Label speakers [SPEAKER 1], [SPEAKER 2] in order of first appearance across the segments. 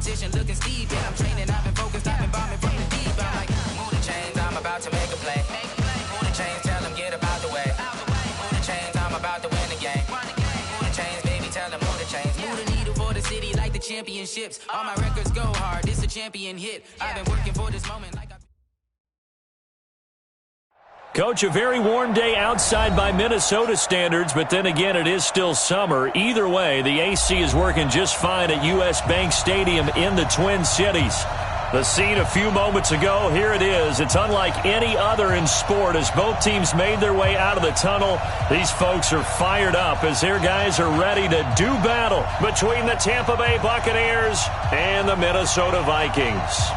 [SPEAKER 1] competition looking steep. And I'm training, I've been focused, I've been bombing from the deep. I'm like, move the chains, I'm about to make a play. Move the chains, tell them get about the way. Move the chains, I'm about to win the game. Move the chains, baby, tell them move the chains. Move the needle for the city like the championships. All my records go hard, this a champion hit. I've been working for this moment like
[SPEAKER 2] Coach, a very warm day outside by Minnesota standards, but then again, it is still summer. Either way, the AC is working just fine at U.S. Bank Stadium in the Twin Cities. The scene a few moments ago, here it is. It's unlike any other in sport as both teams made their way out of the tunnel. These folks are fired up as their guys are ready to do battle between the Tampa Bay Buccaneers and the Minnesota Vikings.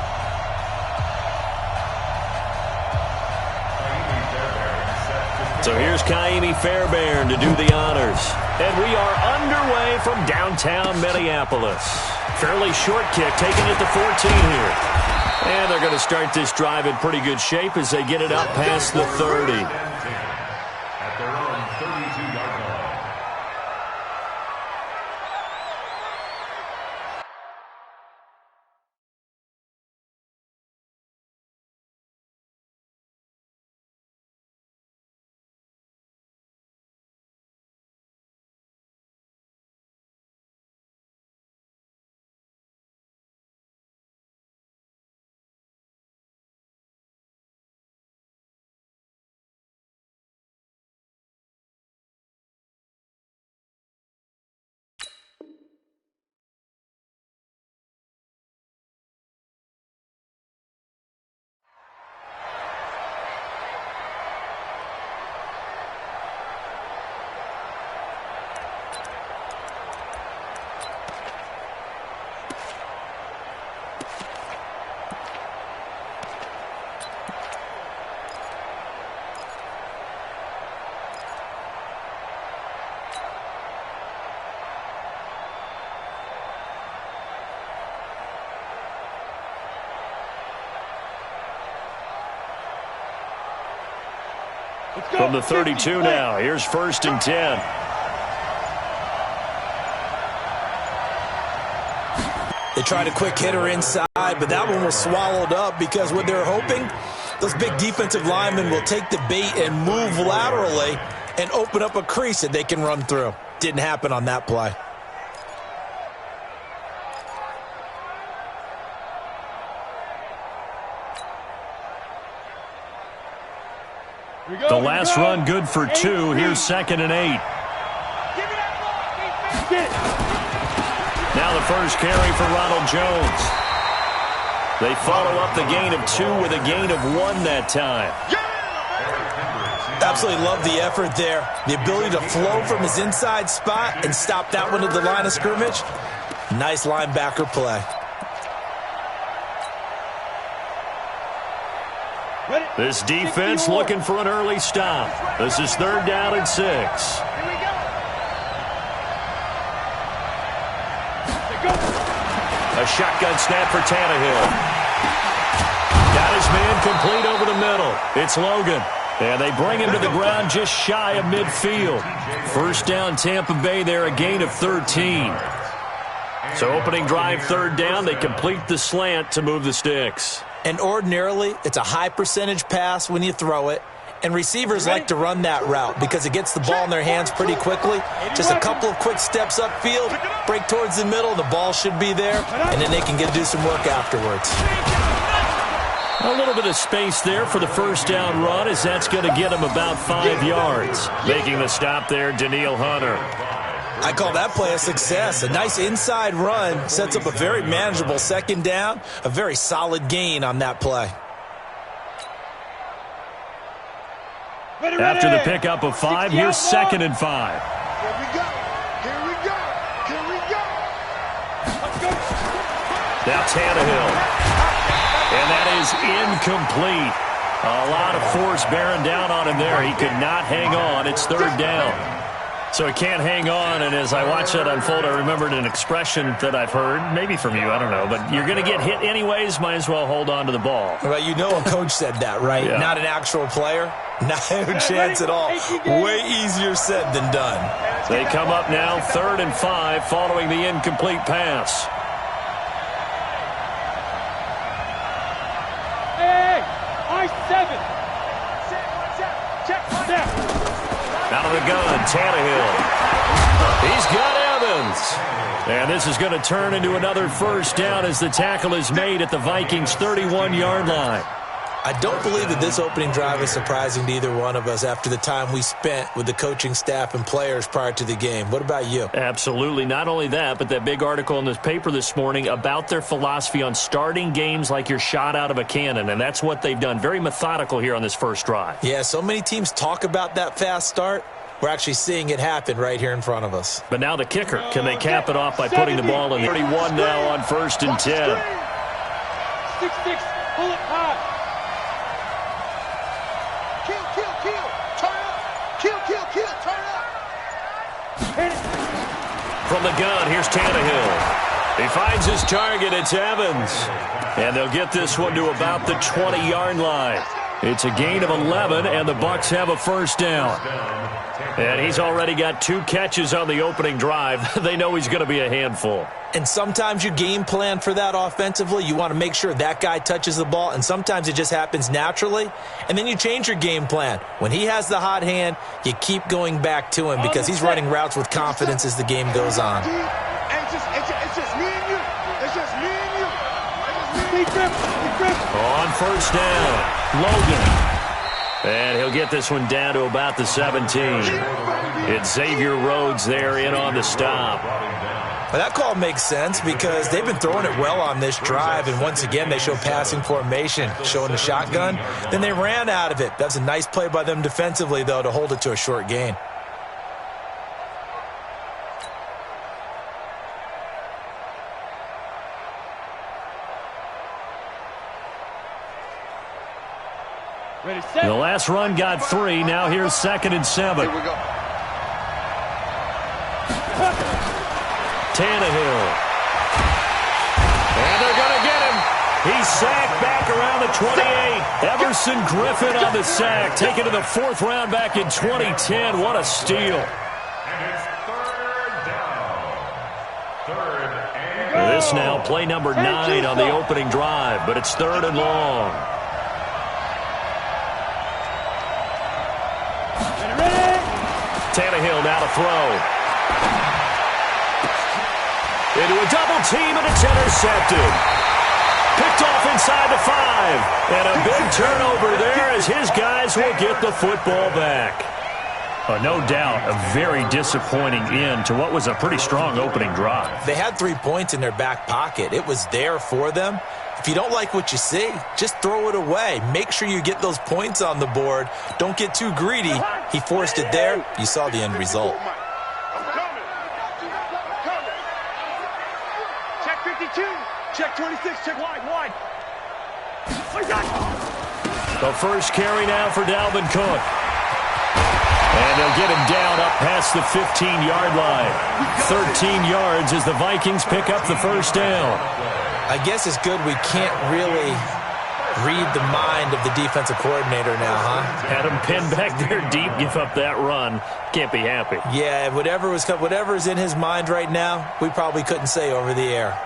[SPEAKER 2] So here's Kaimi Fairbairn to do the honors. And we are underway from downtown Minneapolis. Fairly short kick, taking it to 14 here. And they're going to start this drive in pretty good shape as they get it up past the 30.
[SPEAKER 3] At their own 32-yard line.
[SPEAKER 2] From the 32 now, here's 1st and 10.
[SPEAKER 4] They tried a quick hitter inside, but that one was swallowed up because what they're hoping, those big defensive linemen will take the bait and move laterally and open up a crease that they can run through. Didn't happen on that play.
[SPEAKER 2] The last run good for 2. Here's 2nd and 8. Now the first carry for Ronald Jones. They follow up the gain of 2 with a gain of 1 that time.
[SPEAKER 4] Absolutely love the effort there. The ability to flow from his inside spot and stop that one at the line of scrimmage. Nice linebacker play.
[SPEAKER 2] This defense looking for an early stop. This is 3rd down and 6. A shotgun snap for Tannehill. Got his man complete over the middle. It's Logan. And they bring him to the ground just shy of midfield. 1st down Tampa Bay there, a gain of 13. So opening drive 3rd down, they complete the slant to move the sticks.
[SPEAKER 4] And ordinarily, it's a high percentage pass when you throw it. And receivers like to run that route because it gets the ball in their hands pretty quickly. Just a couple of quick steps upfield, break towards the middle, the ball should be there, and then they can do some work afterwards.
[SPEAKER 2] A little bit of space there for the 1st down run as that's going to get him about 5 yards. Making the stop there, Danielle Hunter.
[SPEAKER 4] I call that play a success. A nice inside run sets up a very manageable 2nd down, a very solid gain on that play.
[SPEAKER 2] After the pickup of 5, here's 2nd and 5.
[SPEAKER 5] Here we go. Here we go. Here we go. Let's go.
[SPEAKER 2] Now Tannehill. And that is incomplete. A lot of force bearing down on him there. He could not hang on. It's 3rd down. So he can't hang on, and as I watch that unfold, I remembered an expression that I've heard, maybe from you, I don't know, but you're going to get hit anyways, might as well hold on to the ball.
[SPEAKER 4] Well, you know a coach said that, right?
[SPEAKER 2] Yeah.
[SPEAKER 4] Not an actual player. No chance at all. Way easier said than done.
[SPEAKER 2] They come up now, 3rd and 5, following the incomplete pass.
[SPEAKER 5] 7. Check.
[SPEAKER 2] Out of the gun, Tannehill. He's got Evans. And this is going to turn into another first down as the tackle is made at the Vikings' 31-yard line.
[SPEAKER 4] I don't believe that this opening drive is surprising to either one of us after the time we spent with the coaching staff and players prior to the game. What about you?
[SPEAKER 2] Absolutely. Not only that, but that big article in this paper this morning about their philosophy on starting games like you're shot out of a cannon, and that's what they've done. Very methodical here on this first drive.
[SPEAKER 4] Yeah, so many teams talk about that fast start. We're actually seeing it happen right here in front of us.
[SPEAKER 2] But now the kicker. Can they cap it off by putting the ball in 31 now on 1st and 10?
[SPEAKER 5] 6-6, pull it high.
[SPEAKER 2] From the gun, here's Tannehill. He finds his target. It's Evans. And they'll get this one to about the 20-yard line. It's a gain of 11, and the Bucs have a first down. And he's already got 2 catches on the opening drive. They know he's going to be a handful.
[SPEAKER 4] And sometimes you game plan for that offensively. You want to make sure that guy touches the ball, and sometimes it just happens naturally. And then you change your game plan. When he has the hot hand, you keep going back to him because he's running routes with confidence as the game goes on.
[SPEAKER 5] It's just me and you. It's just me and you.
[SPEAKER 2] On first down, Logan. And he'll get this one down to about the 17. It's Xavier Rhodes there in on the stop.
[SPEAKER 4] Well, that call makes sense because they've been throwing it well on this drive, and once again they show passing formation, showing the shotgun. Then they ran out of it. That's a nice play by them defensively, though, to hold it to a short gain.
[SPEAKER 5] Ready, set.
[SPEAKER 2] The last run got 3. Now here's 2nd and 7.
[SPEAKER 5] Here we go.
[SPEAKER 2] Tannehill. And they're going to get him. He's sacked back around the 28. Everson Griffin on the sack. Taken to the 4th round back in 2010. What a steal.
[SPEAKER 3] And it's 3rd down. 3rd and
[SPEAKER 2] This now play number 9 on the opening drive, but it's 3rd and long. Tannehill now to throw. Into a double team, and it's intercepted. Picked off inside the 5. And a big turnover there as his guys will get the football back. No doubt a very disappointing end to what was a pretty strong opening drive.
[SPEAKER 4] They had 3 points in their back pocket. It was there for them. If you don't like what you see, just throw it away. Make sure you get those points on the board. Don't get too greedy. He forced it there. You saw the end result.
[SPEAKER 5] Check 52. Check 26. Check wide.
[SPEAKER 2] The first carry now for Dalvin Cook. And they'll get him down up past the 15-yard line. 13 yards as the Vikings pick up the first down.
[SPEAKER 4] I guess it's good we can't really read the mind of the defensive coordinator now, huh?
[SPEAKER 2] Had him pinned back there deep, give up that run. Can't be happy.
[SPEAKER 4] Yeah, whatever's in his mind right now, we probably couldn't say over the air.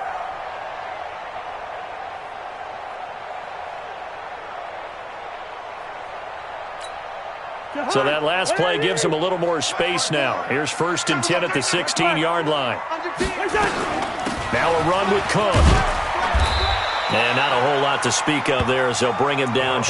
[SPEAKER 2] So that last play gives him a little more space now. Here's 1st and 10 at the 16-yard line. Now a run with Cook. And not a whole lot to speak of there as they'll bring him down.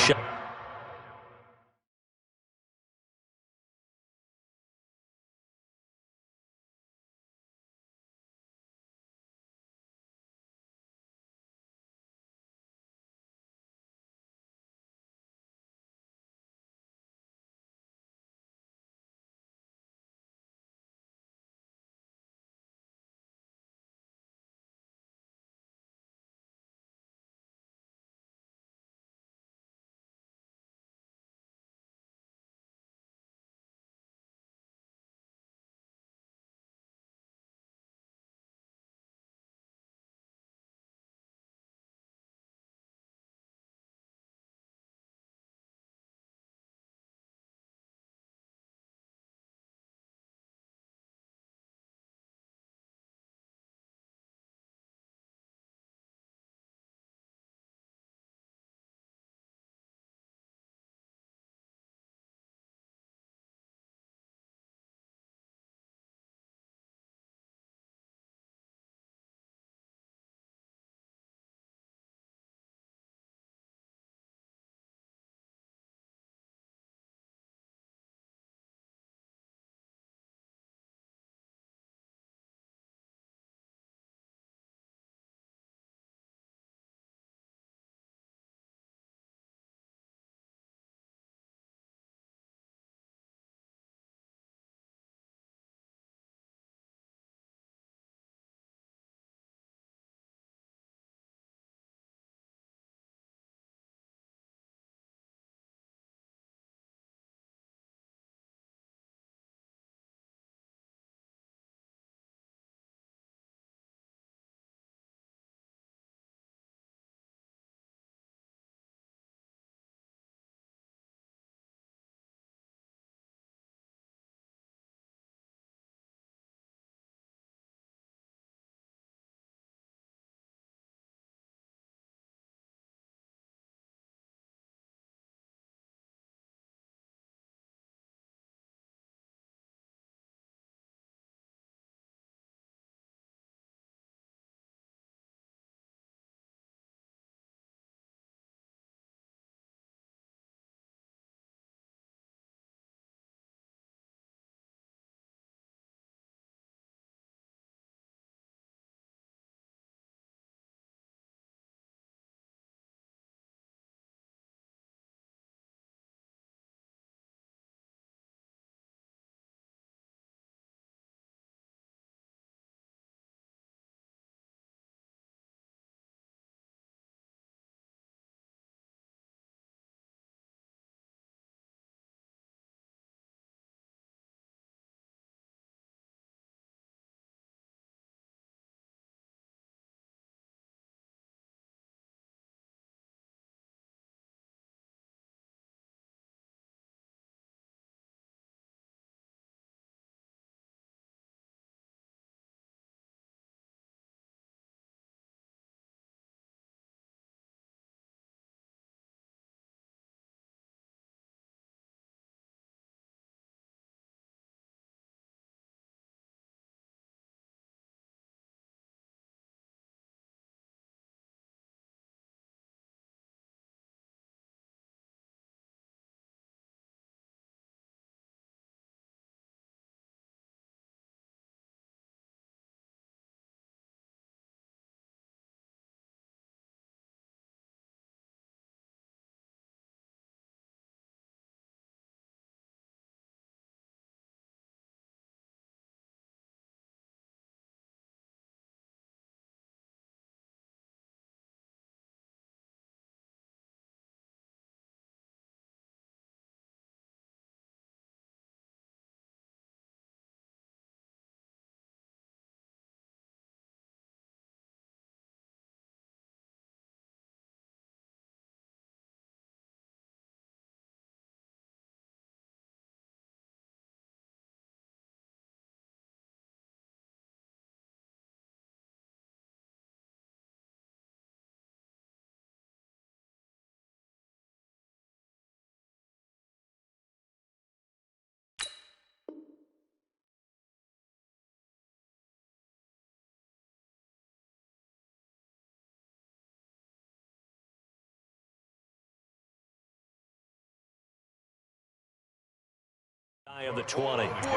[SPEAKER 2] Of the 20.
[SPEAKER 3] He was brought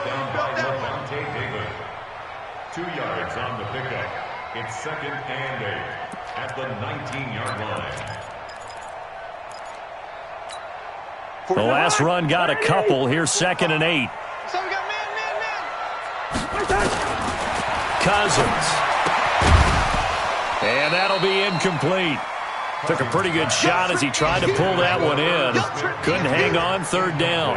[SPEAKER 3] down by Levante David. 2 yards on the pickup. It's 2nd and 8 at the 19-yard line.
[SPEAKER 2] The last run got a couple. Here's 2nd and 8.
[SPEAKER 5] So we got man.
[SPEAKER 2] Cousins. And that'll be incomplete. Took a pretty good shot as he tried to pull that one in. Couldn't hang on 3rd down.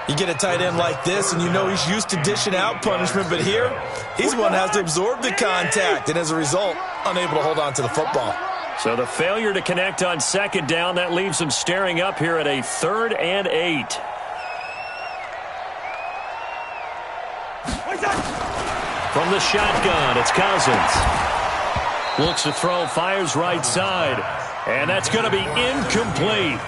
[SPEAKER 4] You get a tight end like this, and you know he's used to dishing out punishment, but here, he's the one who has to absorb the contact, and as a result, unable to hold on to the football.
[SPEAKER 2] So the failure to connect on 2nd down, that leaves him staring up here at a 3rd and 8. From the shotgun, it's Cousins. Looks to throw, fires right side. And that's going to be incomplete.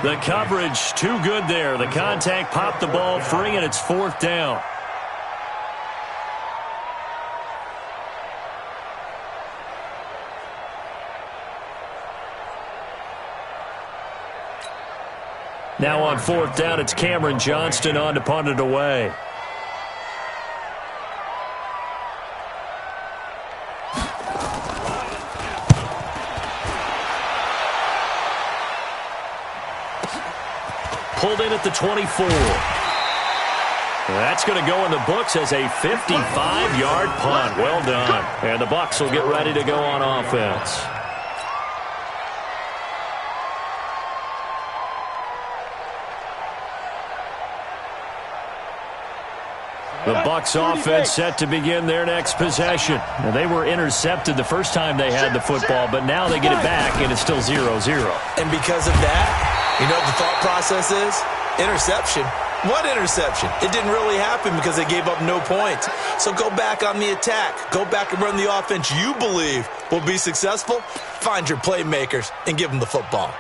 [SPEAKER 2] The coverage too good there. The contact popped the ball free, and it's 4th down. Now on 4th down, it's Cameron Johnston on to punt it away. Pulled in at the 24. That's going to go in the books as a 55-yard punt. Well done. And the Bucs will get ready to go on offense. The Bucs offense set to begin their next possession. And they were intercepted the first time they had the football, but now they get it back, and it's still 0-0.
[SPEAKER 4] And because of that, you know what the thought process is? Interception. What interception? It didn't really happen because they gave up no points. So go back on the attack. Go back and run the offense you believe will be successful. Find your playmakers and give them the football.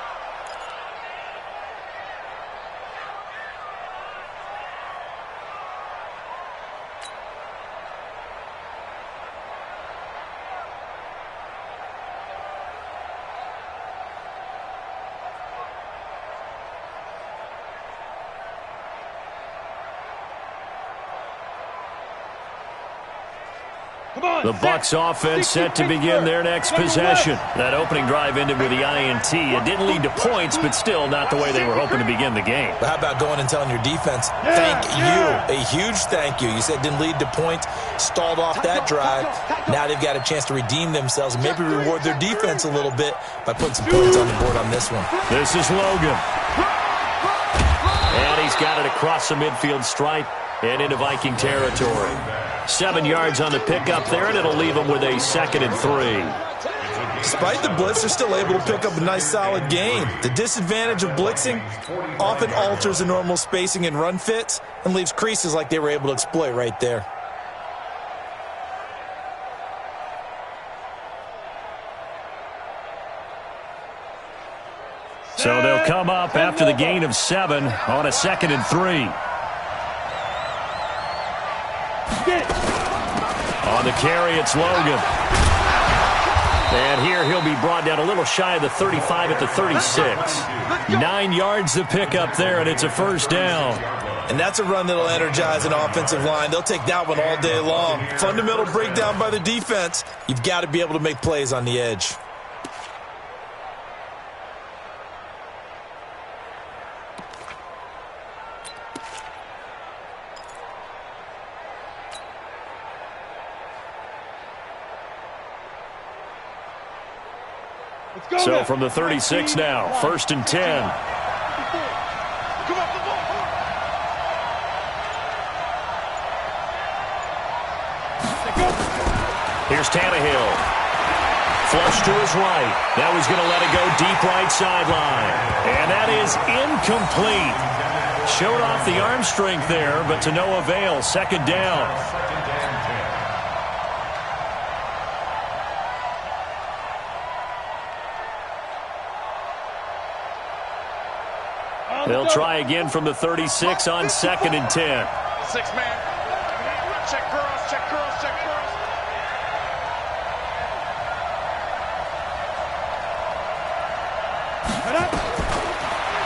[SPEAKER 2] The Bucs offense set to begin their next possession. That opening drive ended with the INT. It didn't lead to points, but still not the way they were hoping to begin the game.
[SPEAKER 4] But how about going and telling your defense, thank you, a huge thank you. You said it didn't lead to points, stalled off that drive. Now they've got a chance to redeem themselves and maybe reward their defense a little bit by putting some points on the board on this one.
[SPEAKER 2] This is Logan. And he's got it across the midfield stripe and into Viking territory. 7 yards on the pickup there, and it'll leave them with a 2nd and 3.
[SPEAKER 4] Despite the blitz, they're still able to pick up a nice, solid gain. The disadvantage of blitzing often alters the normal spacing and run fits and leaves creases like they were able to exploit right there.
[SPEAKER 2] So they'll come up after the gain of 7 on a 2nd and 3. On the carry, it's Logan. And here he'll be brought down a little shy of the 35 at the 36. 9 yards to pick up there, and it's a 1st down.
[SPEAKER 4] And that's a run that'll energize an offensive line. They'll take that one all day long. Fundamental breakdown by the defense. You've got to be able to make plays on the edge.
[SPEAKER 2] So from the 36 now, 1st and 10. Here's Tannehill. Flush to his right. Now he's going to let it go deep right sideline. And that is incomplete. Showed off the arm strength there, but to no avail. 2nd down. They'll try again from the 36 on 2nd and 10.
[SPEAKER 5] 6-man. Check girls, check girls, check girls.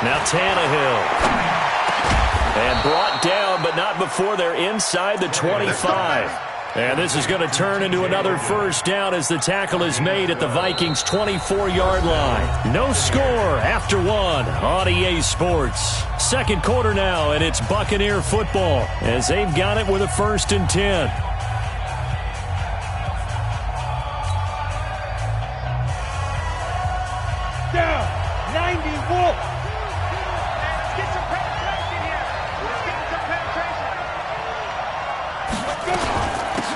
[SPEAKER 2] Now Tannehill. And brought down, but not before they're inside the 25. And this is going to turn into another first down as the tackle is made at the Vikings' 24-yard line. No score after one on EA Sports. Second quarter now, and it's Buccaneer football as they've got it with a 1st and 10.
[SPEAKER 5] Down. 90 Wolf.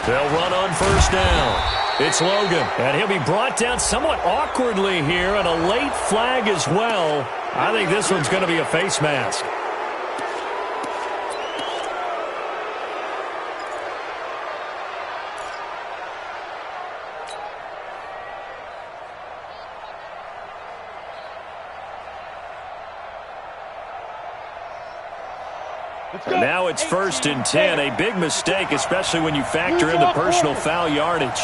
[SPEAKER 2] They'll run on first down. It's Logan, and he'll be brought down somewhat awkwardly here, and a late flag as well. I think this one's going to be a face mask. And now it's 1st and 10. A big mistake, especially when you factor in the personal foul yardage.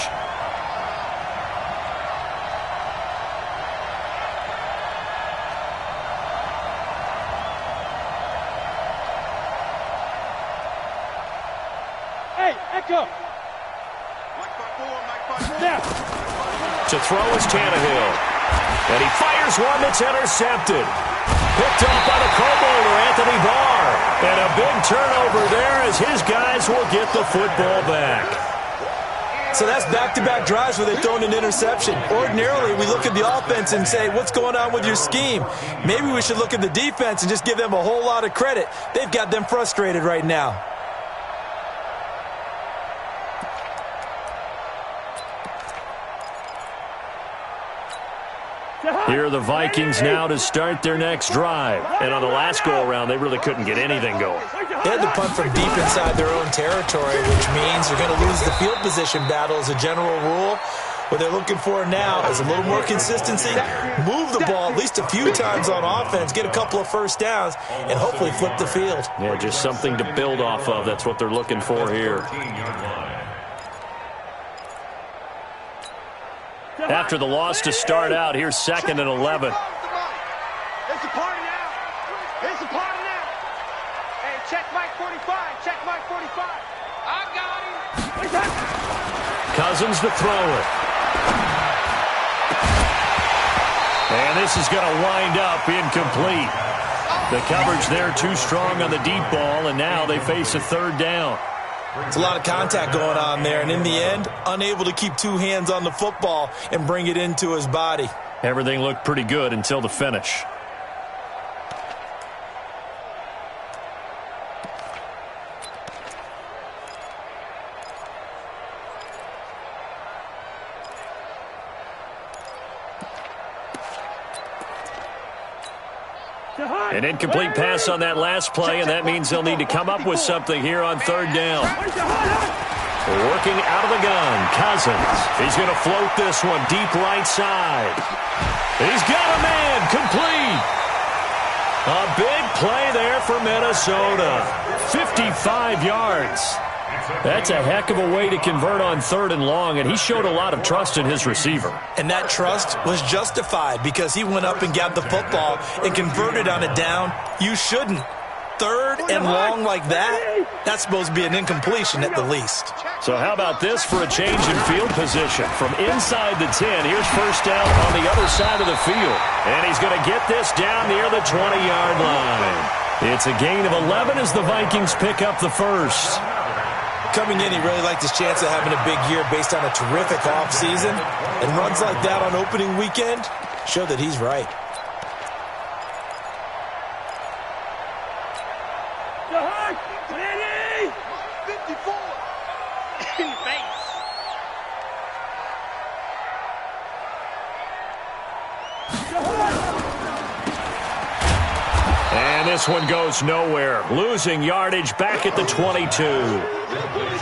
[SPEAKER 5] Hey, Echo.
[SPEAKER 2] To throw is Tannehill. And he fires one that's intercepted. Picked off by the Pro Bowler, Anthony Barr. And a big turnover there as his guys will get the football back.
[SPEAKER 4] So that's back-to-back drives where they've thrown an interception. Ordinarily, we look at the offense and say, what's going on with your scheme? Maybe we should look at the defense and just give them a whole lot of credit. They've got them frustrated right now.
[SPEAKER 2] Here are the Vikings now to start their next drive. And on the last go-around, they really couldn't get anything going.
[SPEAKER 4] They had to punt from deep inside their own territory, which means they're going to lose the field position battle as a general rule. What they're looking for now is a little more consistency, move the ball at least a few times on offense, get a couple of first downs, and hopefully flip the field.
[SPEAKER 2] Yeah, just something to build off of. That's what they're looking for here. After the loss to start out, here's 2nd and 11.
[SPEAKER 5] It's a party now. It's a party now. Hey, check Mike 45. Check Mike 45. I got him.
[SPEAKER 2] Cousins to throw it. And this is going to wind up incomplete. The coverage there too strong on the deep ball, and now they face a 3rd down.
[SPEAKER 4] It's a lot of contact going on there, and in the end, unable to keep two hands on the football and bring it into his body.
[SPEAKER 2] Everything looked pretty good until the finish. An incomplete pass on that last play, and that means they'll need to come up with something here on 3rd down. Working out of the gun, Cousins. He's going to float this one deep right side. He's got a man, complete. A big play there for Minnesota. 55 yards. That's a heck of a way to convert on 3rd and long, and he showed a lot of trust in his receiver.
[SPEAKER 4] And that trust was justified because he went up and got the football and converted on a down. You shouldn't. 3rd and long like that, that's supposed to be an incompletion at the least.
[SPEAKER 2] So how about this for a change in field position? From inside the 10, here's first down on the other side of the field. And he's going to get this down near the 20-yard line. It's a gain of 11 as the Vikings pick up the first.
[SPEAKER 4] Coming in, he really liked his chance of having a big year based on a terrific offseason. And runs like that on opening weekend show that he's right.
[SPEAKER 5] Ready? 54. In the face.
[SPEAKER 2] And this one goes nowhere. Losing yardage back at the 22.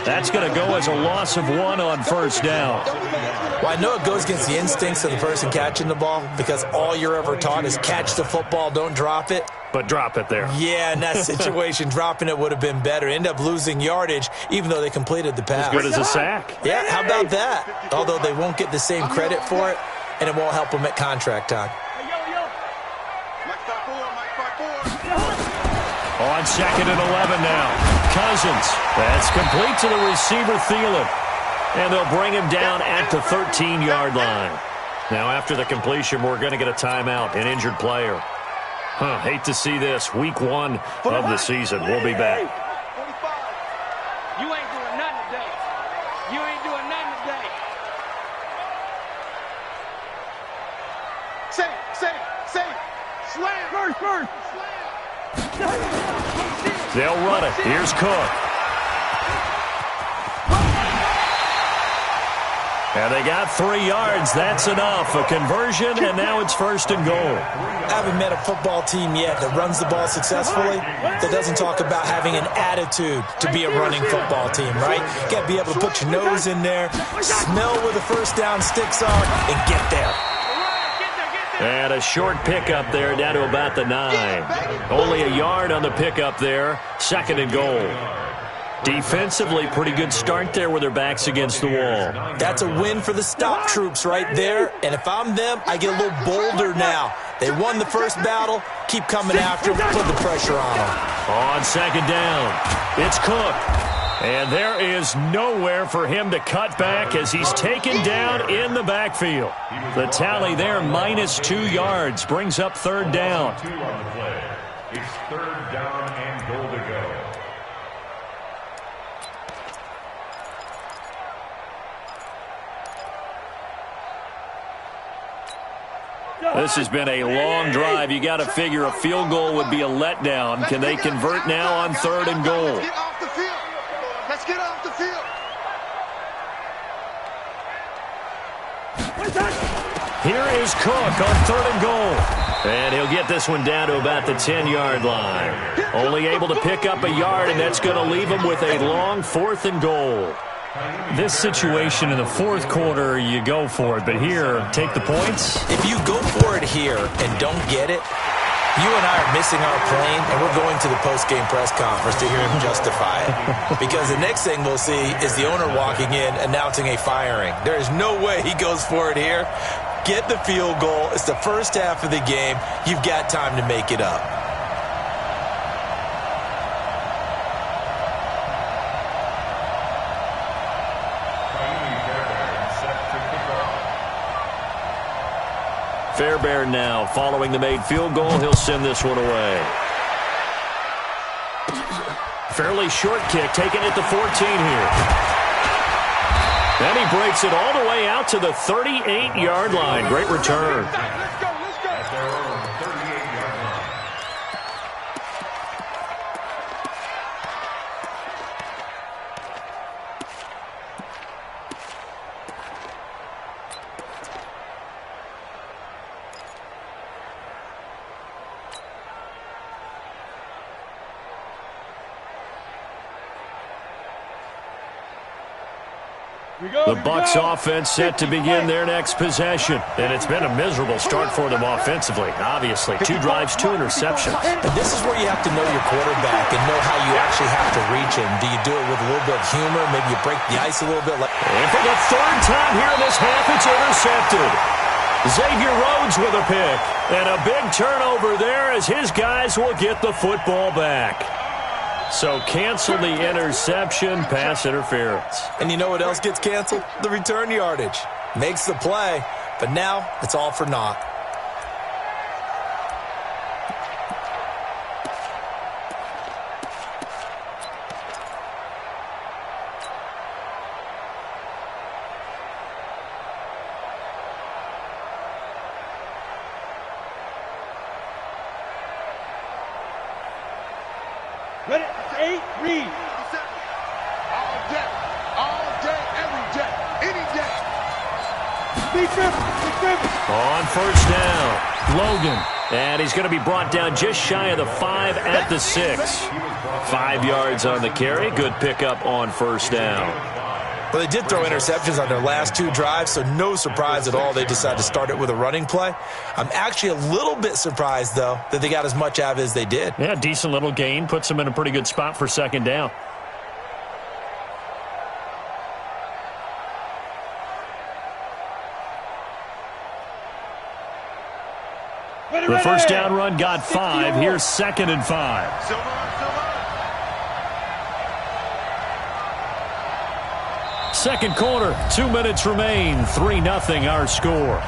[SPEAKER 2] That's going to go as a loss of 1 on first down.
[SPEAKER 4] Well, I know it goes against the instincts of the person catching the ball because all you're ever taught is catch the football, don't drop it.
[SPEAKER 2] But drop it there.
[SPEAKER 4] Yeah, in that situation, dropping it would have been better. End up losing yardage, even though they completed the pass.
[SPEAKER 2] As good as a sack.
[SPEAKER 4] Yeah, how about that? Although they won't get the same credit for it, and it won't help them at contract time.
[SPEAKER 2] On 2nd and 11 now. Cousins. That's complete to the receiver, Thielen. And they'll bring him down at the 13-yard line. Now, after the completion, we're going to get a timeout, an injured player. Hate to see this. Week 1 of the season. We'll be back.
[SPEAKER 5] 45. You ain't doing nothing today. You ain't doing nothing today. Say. Slam. First. Slam.
[SPEAKER 2] They'll run it. Here's Cook. And they got 3 yards. That's enough. A conversion, and now it's 1st and goal.
[SPEAKER 4] I haven't met a football team yet that runs the ball successfully that doesn't talk about having an attitude to be a running football team, right? You got to be able to put your nose in there, smell where the first down sticks are, and get there.
[SPEAKER 2] And a short pickup there down to about the 9. Only a yard on the pickup there. 2nd and goal. Defensively, pretty good start there with their backs against the wall.
[SPEAKER 4] That's a win for the stop troops right there. And if I'm them, I get a little bolder now. They won the first battle. Keep coming after them. Put the pressure on them.
[SPEAKER 2] On 2nd down, it's Cook. And there is nowhere for him to cut back as he's taken down in the backfield. The tally there, minus 2 yards, brings up 3rd down.
[SPEAKER 3] 2 on the play. It's 3rd down and goal to go.
[SPEAKER 2] This has been a long drive. You got to figure a field goal would be a letdown. Can they convert now on 3rd and goal?
[SPEAKER 5] Let's get off the field. Let's get off the field.
[SPEAKER 2] Here is Cook on 3rd and goal. And he'll get this one down to about the 10-yard line. Only able to pick up a yard, and that's going to leave him with a long 4th and goal.
[SPEAKER 6] This situation in the 4th quarter, you go for it. But here, take the points.
[SPEAKER 4] If you go for it here and don't get it, you and I are missing our plane, and we're going to the post-game press conference to hear him justify it. Because the next thing we'll see is the owner walking in announcing a firing. There is no way he goes for it here. Get the field goal. It's the first half of the game. You've got time to make it up.
[SPEAKER 2] Fairbairn now following the made field goal. He'll send this one away. Fairly short kick, taken at the 14 here. Then he breaks it all the way out to the 38-yard line. Great return.
[SPEAKER 5] Let's go.
[SPEAKER 3] At their own 38-yard line.
[SPEAKER 2] The Bucs offense set to begin their next possession. And it's been a miserable start for them offensively. Obviously, 2 drives, 2 interceptions.
[SPEAKER 4] And this is where you have to know your quarterback and know how you actually have to reach him. Do you do it with a little bit of humor? Maybe you break the ice a little bit?
[SPEAKER 2] And for the 3rd time here in this half, it's intercepted. Xavier Rhodes with a pick. And a big turnover there as his guys will get the football back. So cancel the interception, pass interference.
[SPEAKER 4] And you know what else gets canceled? The return yardage. Makes the play, but now it's all for naught.
[SPEAKER 5] Ready? 8, read. All day, every day, any day. Defense.
[SPEAKER 2] On 1st down, Logan. And he's going to be brought down just shy of the 5 at the 6. 5 yards on the carry. Good pickup on 1st down.
[SPEAKER 4] Well, they did throw interceptions on their last 2 drives, so no surprise at all they decided to start it with a running play. I'm actually a little bit surprised, though, that they got as much out of it as they did.
[SPEAKER 2] Yeah, decent little gain. Puts them in a pretty good spot for 2nd down. The first down run got 5. Here's 2nd and 5. Second quarter, 2 minutes remain. 3-0 our score.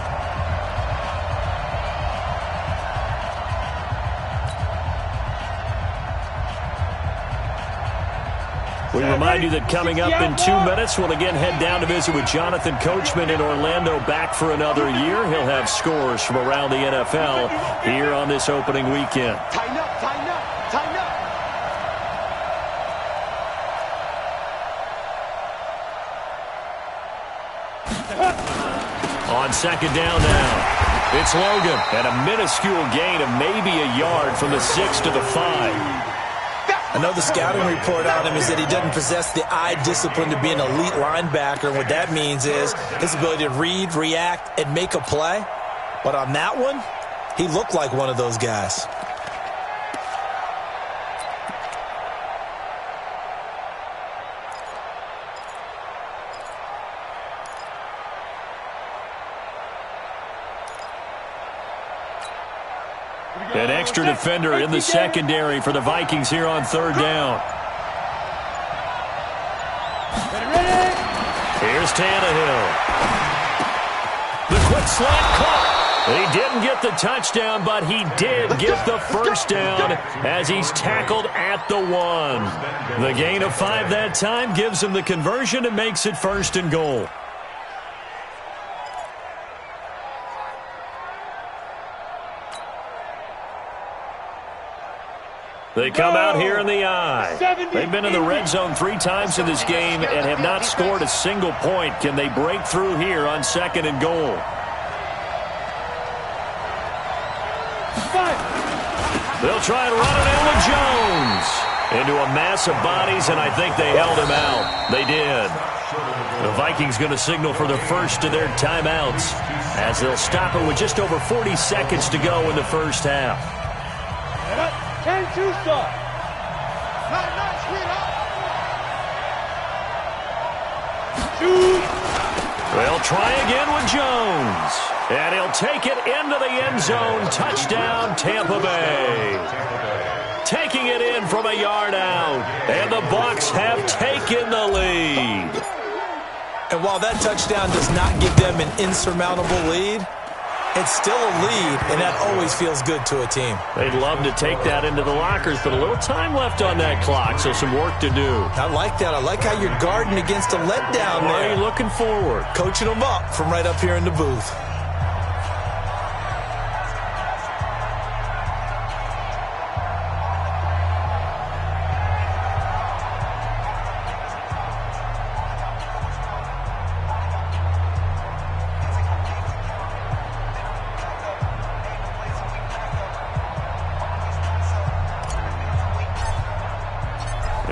[SPEAKER 2] We remind you that coming up in 2 minutes, we'll again head down to visit with Jonathan Coachman in Orlando, back for another year. He'll have scores from around the NFL here on this opening weekend.
[SPEAKER 5] Tighten up, tighten up, tighten up.
[SPEAKER 2] On second down now, it's Logan, and a minuscule gain of maybe a yard from the 6 to the 5.
[SPEAKER 4] I know the scouting report on him is that he doesn't possess the eye discipline to be an elite linebacker. What that means is his ability to read, react, and make a play. But on that one, he looked like one of those guys.
[SPEAKER 2] An extra defender in the secondary for the Vikings here on third down. Here's Tannehill. The quick slant caught. He didn't get the touchdown, but he did get the first down as he's tackled at the 1. The gain of 5 that time gives him the conversion and makes it 1st and goal. They come out here in the eye. They've been in the red zone 3 times in this game and have not scored a single point. Can they break through here on 2nd and goal? They'll try and run it in with Jones. Into a mass of bodies, and I think they held him out. They did. The Vikings going to signal for the first of their timeouts as they'll stop it with just over 40 seconds to go in the first half.
[SPEAKER 5] And 2 stop. Nice, sweetheart.
[SPEAKER 2] They'll try again with Jones. And he'll take it into the end zone. Touchdown, Tampa Bay. Taking it in from a yard out. And the Bucs have taken the lead.
[SPEAKER 4] And while that touchdown does not give them an insurmountable lead, it's still a lead, and that always feels good to a team.
[SPEAKER 2] They'd love to take that into the lockers, but a little time left on that clock, so some work to do.
[SPEAKER 4] I like that. I like how you're guarding against a letdown there.
[SPEAKER 2] Why are you looking forward?
[SPEAKER 4] Coaching them up from right up here in the booth.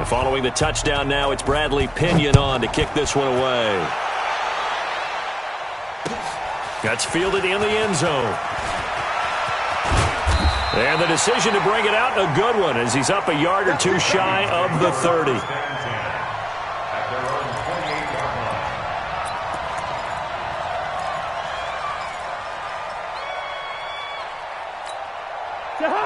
[SPEAKER 2] Following the touchdown now, it's Bradley Pinion on to kick this one away. That's fielded in the end zone. And the decision to bring it out, a good one, as he's up a yard or 2 shy of the 30.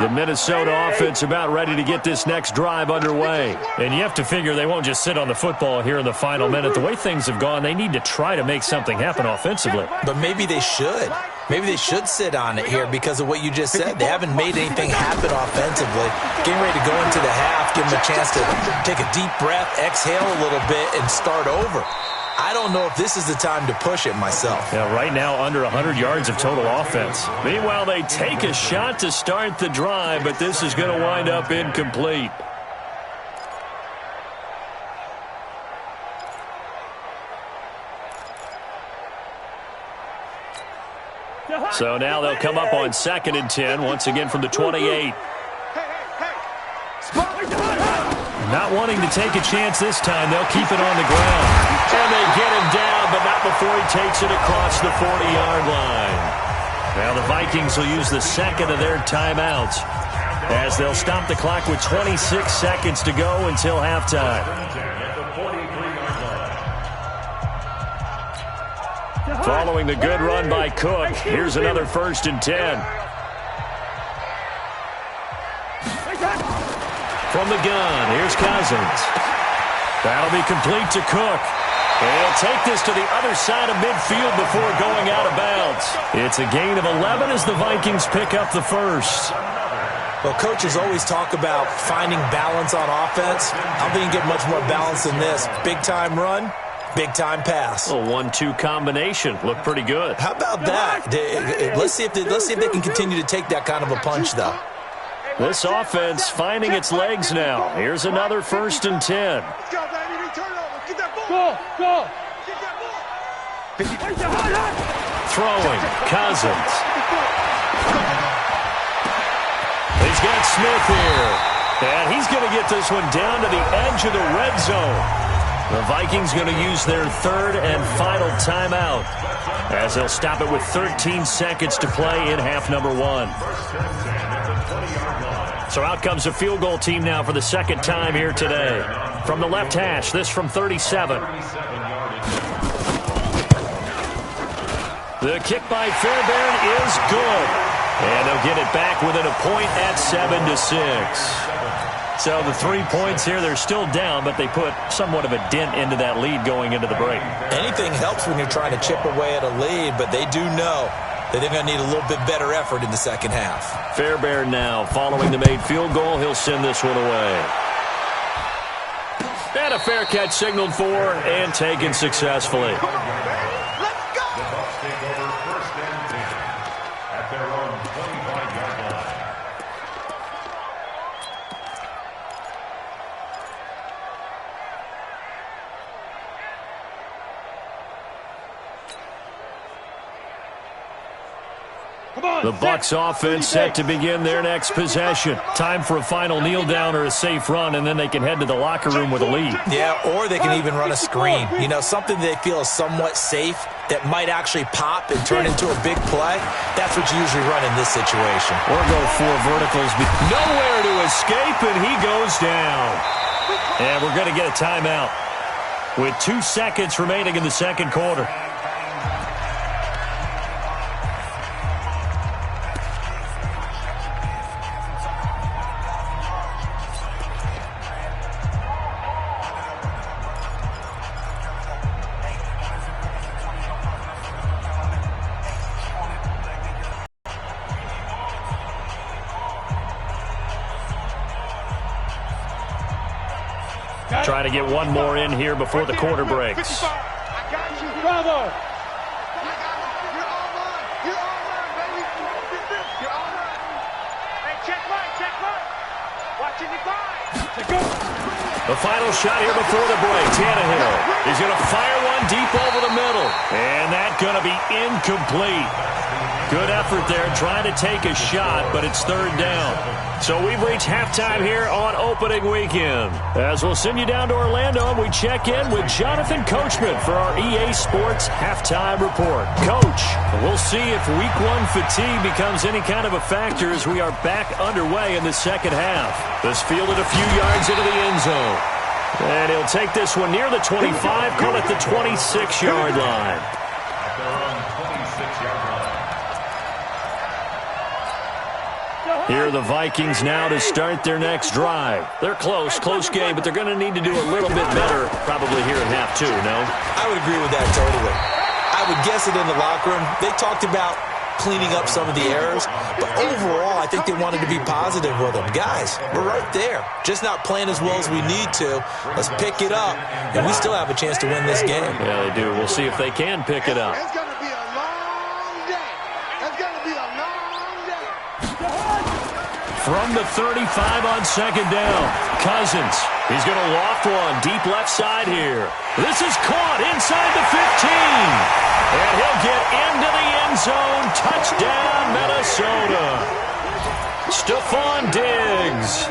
[SPEAKER 2] The Minnesota offense about ready to get this next drive underway.
[SPEAKER 6] And you have to figure they won't just sit on the football here in the final minute. The way things have gone, they need to try to make something happen offensively.
[SPEAKER 4] But maybe they should. Maybe they should sit on it here because of what you just said. They haven't made anything happen offensively. Getting ready to go into the half, give them a chance to take a deep breath, exhale a little bit, and start over. I don't know if this is the time to push it myself.
[SPEAKER 6] Yeah, right now under 100 yards of total offense.
[SPEAKER 2] Meanwhile, they take a shot to start the drive, but this is going to wind up incomplete. So now they'll come up on 2nd and 10, once again from the 28.
[SPEAKER 6] Not wanting to take a chance this time, they'll keep it on the ground.
[SPEAKER 2] And they get him down, but not before he takes it across the 40-yard line. Now the Vikings will use the second of their timeouts as they'll stop the clock with 26 seconds to go until halftime. Following the good run by Cook, here's another 1st and 10. from the gun. Here's Cousins. That'll be complete to Cook. He'll take this to the other side of midfield before going out of bounds. It's a gain of 11 as the Vikings pick up the first.
[SPEAKER 4] Well, coaches always talk about finding balance on offense. I don't think you get much more balance than this. Big-time run, big-time pass.
[SPEAKER 2] A 1-2 combination. Looked pretty good.
[SPEAKER 4] How about that? Let's see if they can continue to take that kind of a punch, though.
[SPEAKER 2] This offense finding its legs now. Here's another 1st and 10.
[SPEAKER 5] Let's go, baby. Turn over. Get that ball. Go. Get that ball.
[SPEAKER 2] Throwing. Cousins. He's got Smith here. And he's going to get this one down to the edge of the red zone. The Vikings going to use their 3rd and final timeout as they'll stop it with 13 seconds to play in half number 1. So out comes a field goal team now for the 2nd time here today. From the left hash, this from 37. The kick by Fairbairn is good. And they'll get it back within a point at 7-6. So the 3 points here, they're still down, but they put somewhat of a dent into that lead going into the break.
[SPEAKER 4] Anything helps when you're trying to chip away at a lead, but they do know that they're going to need a little bit better effort in the second half.
[SPEAKER 2] Fairbairn now following the made field goal. He'll send this one away. And a fair catch signaled for and taken successfully.
[SPEAKER 3] The Bucs take over 1st and 10 at their own 25-yard line.
[SPEAKER 2] The Bucs offense set to begin their next possession. Time for a final kneel down or a safe run, and then they can head to the locker room with a lead.
[SPEAKER 4] Yeah, or they can even run a screen. You know, something they feel is somewhat safe that might actually pop and turn into a big play. That's what you usually run in this situation.
[SPEAKER 2] Or go 4 verticals. Nowhere to escape, and he goes down. And we're going to get a timeout with 2 seconds remaining in the 2nd quarter. Trying to get one more in here before the quarter breaks.
[SPEAKER 5] I got you, brother. You're all mine, baby. You're all mine. Hey, check right. Watching the guy.
[SPEAKER 2] The final shot here before the break. Tannehill. He's going to fire one deep over the middle. And that's going to be incomplete. Good effort there trying to take a shot, but it's 3rd down. So we've reached halftime here on opening weekend. As we'll send you down to Orlando, and we check in with Jonathan Coachman for our EA Sports Halftime Report. Coach, we'll see if Week 1 fatigue becomes any kind of a factor as we are back underway in the 2nd half. This fielded a few yards into the end zone. And he'll take this one near the 25, call it the 26-yard line.
[SPEAKER 3] At their own 26-yard line.
[SPEAKER 2] Here are the Vikings now to start their next drive. They're close game, but they're going to need to do a little bit better probably here in half 2, no?
[SPEAKER 4] I would agree with that totally. I would guess it in the locker room. They talked about cleaning up some of the errors, but overall, I think they wanted to be positive with them. Guys, we're right there. Just not playing as well as we need to. Let's pick it up, and we still have a chance to win this game.
[SPEAKER 2] Yeah, they do. We'll see if they can pick it up.
[SPEAKER 5] It's going to be a long day. It's going to be a long day.
[SPEAKER 2] From the 35 on 2nd down, Cousins. He's going to loft one deep left side here. This is caught inside the 15. And he'll get into the end zone. Touchdown, Minnesota. Stephon Diggs,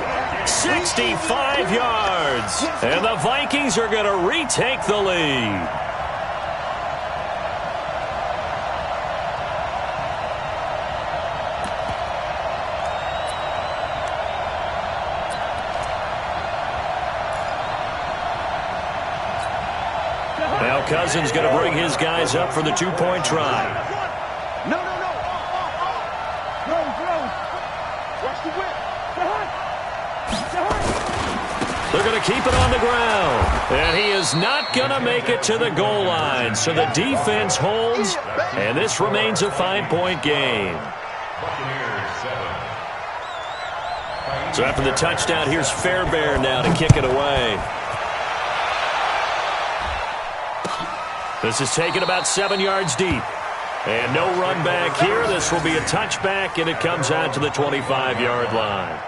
[SPEAKER 2] 65 yards. And the Vikings are going to retake the lead. Now Cousins going to bring his guys up for the 2-point try.
[SPEAKER 5] No. Throw. Watch the whip.
[SPEAKER 2] to keep it on the ground. And he is not going to make it to the goal line. So the defense holds, and this remains a 5-point game. So after the touchdown, here's Fairbairn now to kick it away. This is taken about 7 yards deep. And no run back here. This will be a touchback, and it comes out to the 25-yard line.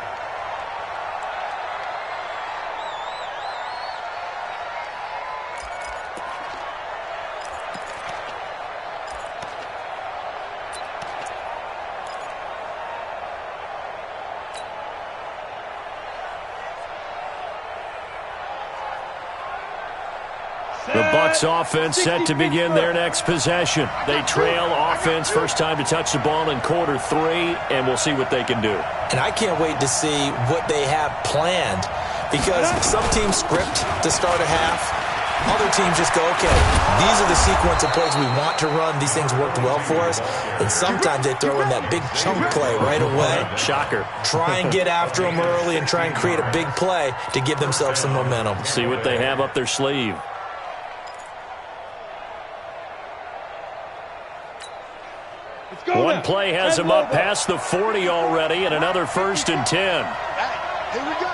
[SPEAKER 2] The Bucs offense set to begin their next possession. They trail offense, first time to touch the ball in quarter 3, and we'll see what they can do.
[SPEAKER 4] And I can't wait to see what they have planned, because some teams script to start a half. Other teams just go, okay, these are the sequence of plays we want to run. These things worked well for us. And sometimes they throw in that big chunk play right away.
[SPEAKER 2] Shocker.
[SPEAKER 4] Try and get after them early and try and create a big play to give themselves some momentum.
[SPEAKER 2] See what they have up their sleeve. One play has him up past the 40 already, and another 1st and 10.
[SPEAKER 5] Here we go.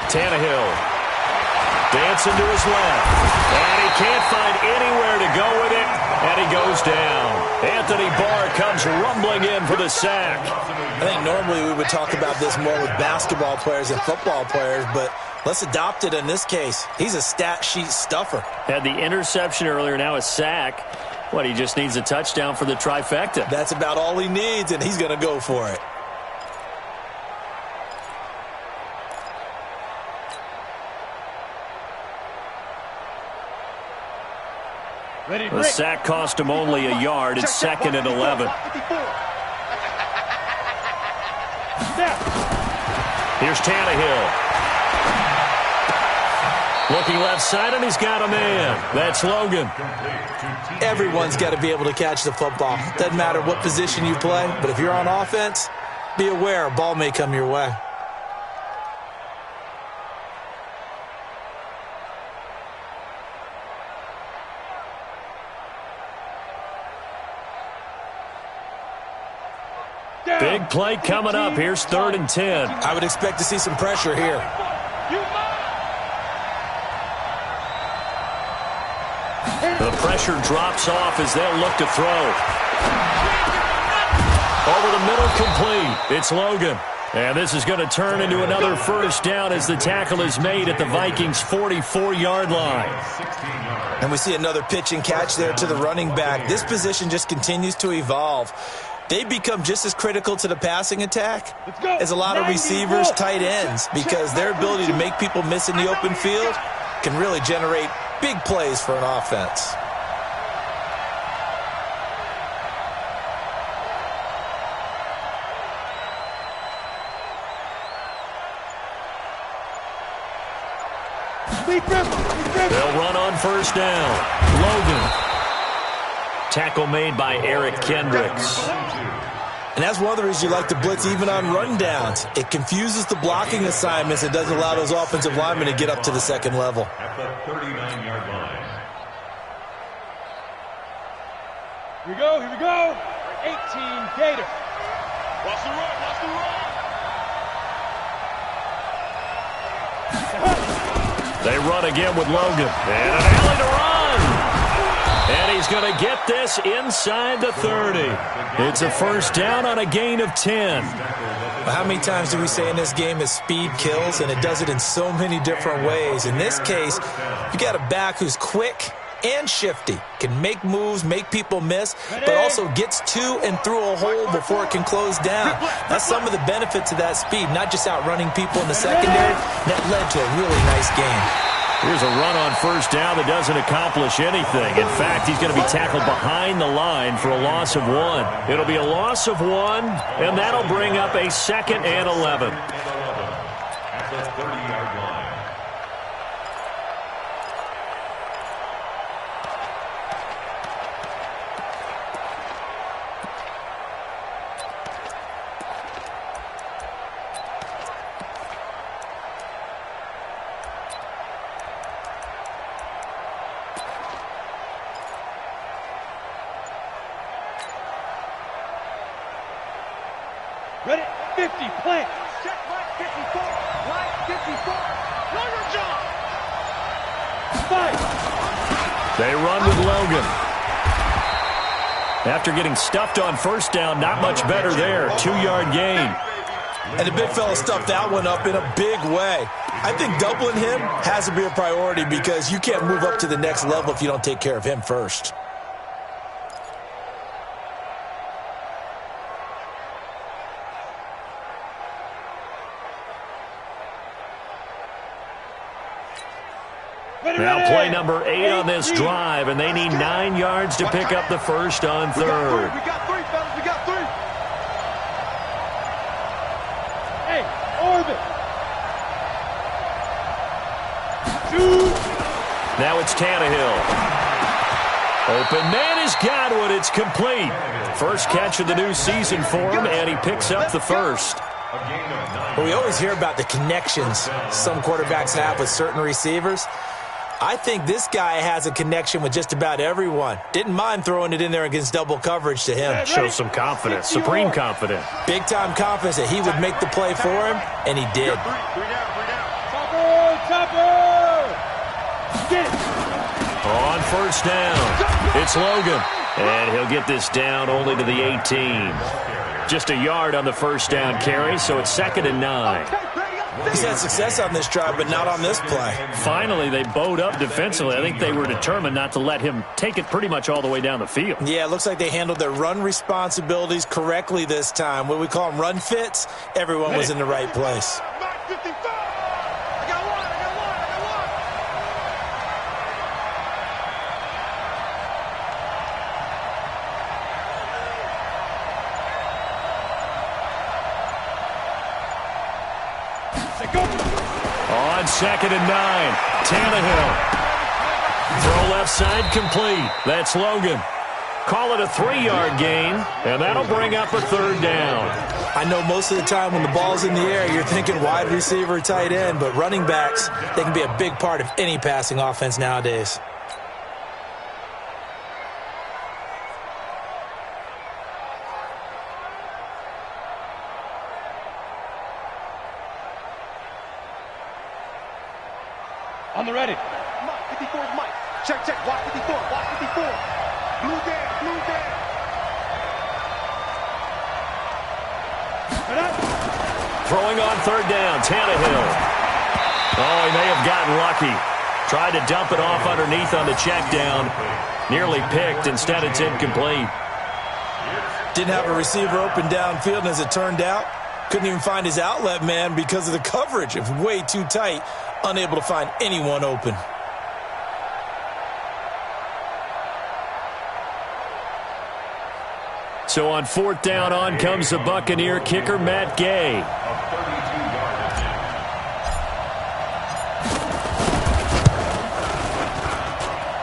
[SPEAKER 2] Tannehill dancing to his left, and he can't find anywhere to go with it, and he goes down. Anthony Barr comes rumbling in for the sack.
[SPEAKER 4] I think normally we would talk about this more with basketball players and football players, but let's adopt it in this case. He's a stat sheet stuffer.
[SPEAKER 2] Had the interception earlier, now a sack. What, he just needs a touchdown for the trifecta.
[SPEAKER 4] That's about all he needs, and he's going to go for it.
[SPEAKER 2] The sack cost him only a yard. It's 2nd and 11. Here's Tannehill. Looking left side, and he's got a man. That's Logan.
[SPEAKER 4] Everyone's got to be able to catch the football. Doesn't matter what position you play, but if you're on offense, be aware a ball may come your way.
[SPEAKER 2] Big play coming up. Here's 3rd and 10.
[SPEAKER 4] I would expect to see some pressure here.
[SPEAKER 2] The pressure drops off as they'll look to throw. Over the middle, complete. It's Logan. And this is going to turn into another 1st down as the tackle is made at the Vikings' 44-yard line.
[SPEAKER 4] And we see another pitch and catch there to the running back. This position just continues to evolve. They become just as critical to the passing attack as a lot of receivers, tight ends, because their ability to make people miss in the open field can really generate big plays for an offense.
[SPEAKER 2] They'll run on 1st down. Logan. Tackle made by Eric Kendricks.
[SPEAKER 4] And that's one of the reasons you like to blitz even on rundowns. It confuses the blocking assignments. It doesn't allow those offensive linemen to get up to the 2nd level.
[SPEAKER 3] At the 39-yard line.
[SPEAKER 5] Here we go, here we go. 18, Gator. Watch the run, watch the run.
[SPEAKER 2] They run again with Logan. And an alley to run. And he's going to get this inside the 30. It's a 1st down on a gain of 10.
[SPEAKER 4] How many times do we say in this game that speed kills, and it does it in so many different ways? In this case, you got a back who's quick and shifty, can make moves, make people miss, but also gets to and through a hole before it can close down. That's some of the benefits of that speed, not just outrunning people in the secondary. That led to a really nice game.
[SPEAKER 2] Here's a run on 1st down that doesn't accomplish anything. In fact, he's going to be tackled behind the line for a loss of 1. It'll be a loss of 1, and that'll bring up a 2nd and 11.
[SPEAKER 3] At the 30-yard line.
[SPEAKER 5] Ready? 50, plant. Check, Mike, 54. Mike, 54. Run your job. Fight.
[SPEAKER 2] They run with Logan. After getting stuffed on first down, not much better there. 2-yard gain.
[SPEAKER 4] And the big fella stuffed that one up in a big way. I think doubling him has to be a priority because you can't move up to the next level if you don't take care of him first.
[SPEAKER 2] Now play number 8 on this drive, and they need 9 yards to pick up the first on third.
[SPEAKER 5] We got 3, fellas. We got 3. Hey, orbit. 2.
[SPEAKER 2] Now it's Tannehill. Open man has got one. It's complete. First catch of the new season for him, and he picks up the first.
[SPEAKER 4] Well, we always hear about the connections some quarterbacks have with certain receivers. I think this guy has a connection with just about everyone. Didn't mind throwing it in there against double coverage to him.
[SPEAKER 2] Shows some confidence, supreme confidence.
[SPEAKER 4] Big-time confidence that he would make the play for him, and he did.
[SPEAKER 5] Chopper! Get it!
[SPEAKER 2] On first down, it's Logan. And he'll get this down only to the 18. Just a yard on the first down carry, so it's 2nd and 9.
[SPEAKER 4] He's had success on this drive, but not on this play.
[SPEAKER 2] Finally, they bowed up defensively. I think they were determined not to let him take it pretty much all the way down the field.
[SPEAKER 4] Yeah, it looks like they handled their run responsibilities correctly this time. What we call them run fits, everyone was in the right place.
[SPEAKER 2] On 2nd and 9, Tannehill. Throw left side complete. That's Logan. Call it a 3-yard gain, and that'll bring up a 3rd down.
[SPEAKER 4] I know most of the time when the ball's in the air, you're thinking wide receiver, tight end, but running backs, they can be a big part of any passing offense nowadays.
[SPEAKER 5] On the ready. Mike, 54 is Mike. Check, check. Watch 54. Watch 54. Blue down, blue down.
[SPEAKER 2] Throwing on 3rd down, Tannehill. Oh, he may have gotten lucky. Tried to dump it off underneath on the check down. Nearly picked. Instead, it's incomplete.
[SPEAKER 4] Didn't have a receiver open downfield, and as it turned out, couldn't even find his outlet man because of the coverage. It was way too tight. Unable to find anyone open.
[SPEAKER 2] So on 4th down, on comes the Buccaneer kicker, Matt Gay.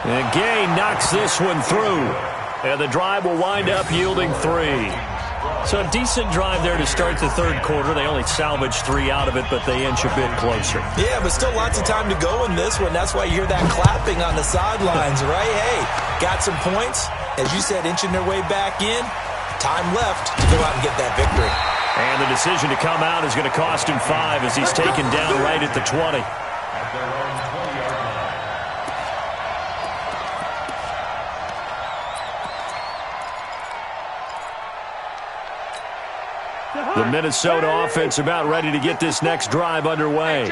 [SPEAKER 2] And Gay knocks this one through. And the drive will wind up yielding 3. So a decent drive there to start the 3rd quarter. They only salvaged 3 out of it, but they inch a bit closer.
[SPEAKER 4] Yeah, but still lots of time to go in this one. That's why you hear that clapping on the sidelines, right? Hey, got some points. As you said, inching their way back in. Time left to go out and get that victory.
[SPEAKER 2] And the decision to come out is going to cost him 5 as he's taken down right at the 20. The Minnesota offense about ready to get this next drive underway.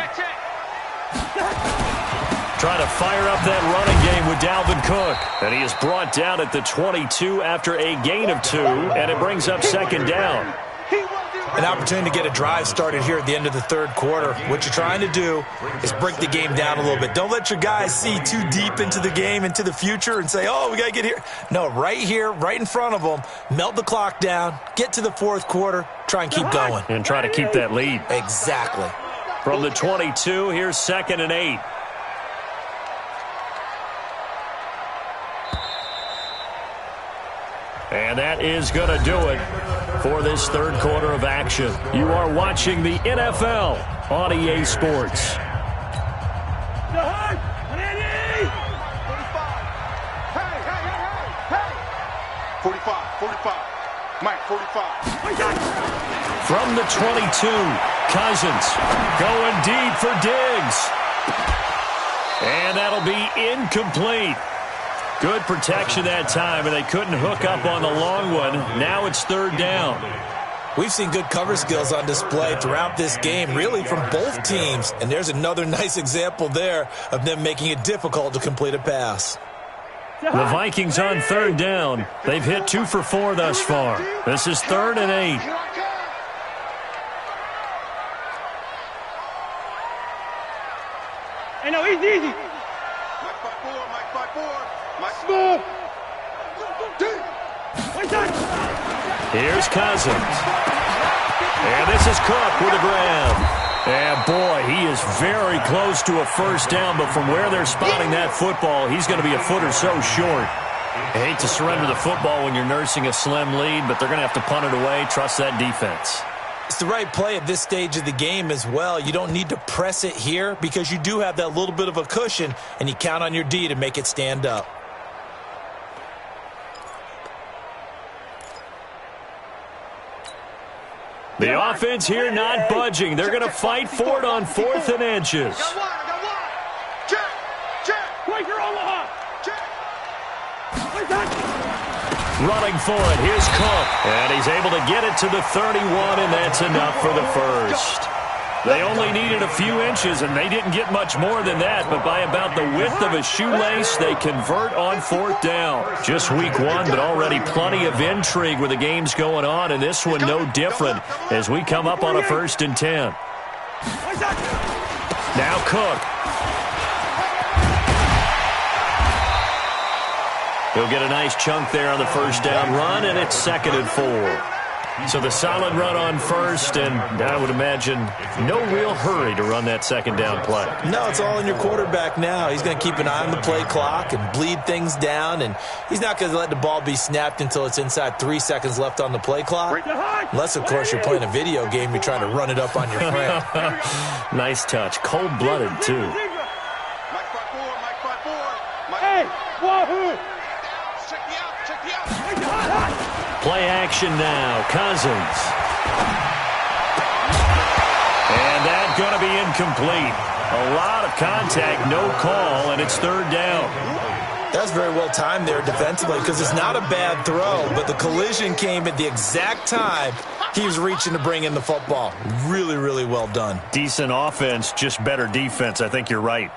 [SPEAKER 2] Trying to fire up that running game with Dalvin Cook. And he is brought down at the 22 after a gain of 2, and it brings up 2nd down.
[SPEAKER 4] An opportunity to get a drive started here at the end of the 3rd quarter. What you're trying to do is break the game down a little bit. Don't let your guys see too deep into the game, into the future, and say, oh, we got to get here. No, right here, right in front of them, melt the clock down, get to the 4th quarter, try and keep going.
[SPEAKER 2] And try to keep that lead.
[SPEAKER 4] Exactly.
[SPEAKER 2] From the 22, here's 2nd and 8. And that is going to do it for this 3rd quarter of action. You are watching the NFL on EA Sports.
[SPEAKER 5] 45. Mike, 45.
[SPEAKER 2] From the 22, Cousins going deep for Diggs. And that'll be incomplete. Good protection that time, and they couldn't hook up on the long one. Now it's third down.
[SPEAKER 4] We've seen good cover skills on display throughout this game, really from both teams. And there's another nice example there of them making it difficult to complete a pass.
[SPEAKER 2] The Vikings on third down. They've hit 2 for 4 thus far. This is 3rd and 8.
[SPEAKER 5] Hey, no, easy. Mike,
[SPEAKER 2] Here's Cousins. And this is Cook with a grab. And, boy, he is very close to a first down, but from where they're spotting that football, he's going to be a foot or so short. I hate to surrender the football when you're nursing a slim lead, but they're going to have to punt it away. Trust that defense.
[SPEAKER 4] It's the right play at this stage of the game as well. You don't need to press it here because you do have that little bit of a cushion, and you count on your D to make it stand up.
[SPEAKER 2] The offense here not budging. They're going to fight for it on 4th and inches. Running for it. Here's Cook. And he's able to get it to the 31, and that's enough for the first. They only needed a few inches, and they didn't get much more than that, but by about the width of a shoelace, they convert on 4th down. Just week 1, but already plenty of intrigue with the games going on, and this one no different as we come up on a 1st and 10. Now Cook. He'll get a nice chunk there on the first down run, and it's 2nd and 4. So the solid run on first, and I would imagine no real hurry to run that 2nd down play.
[SPEAKER 4] No, it's all in your quarterback now. He's going to keep an eye on the play clock and bleed things down, and he's not going to let the ball be snapped until it's inside 3 seconds left on the play clock. Unless, of course, you're playing a video game, you're trying to run it up on your friend.
[SPEAKER 2] Nice touch. Cold-blooded, too.
[SPEAKER 5] Hey, wahoo!
[SPEAKER 2] Play action now. Cousins. And that's going to be incomplete. A lot of contact, no call, and it's 3rd down.
[SPEAKER 4] That's very well timed there defensively because it's not a bad throw, but the collision came at the exact time he was reaching to bring in the football. Really, really well done.
[SPEAKER 2] Decent offense, just better defense. I think you're right.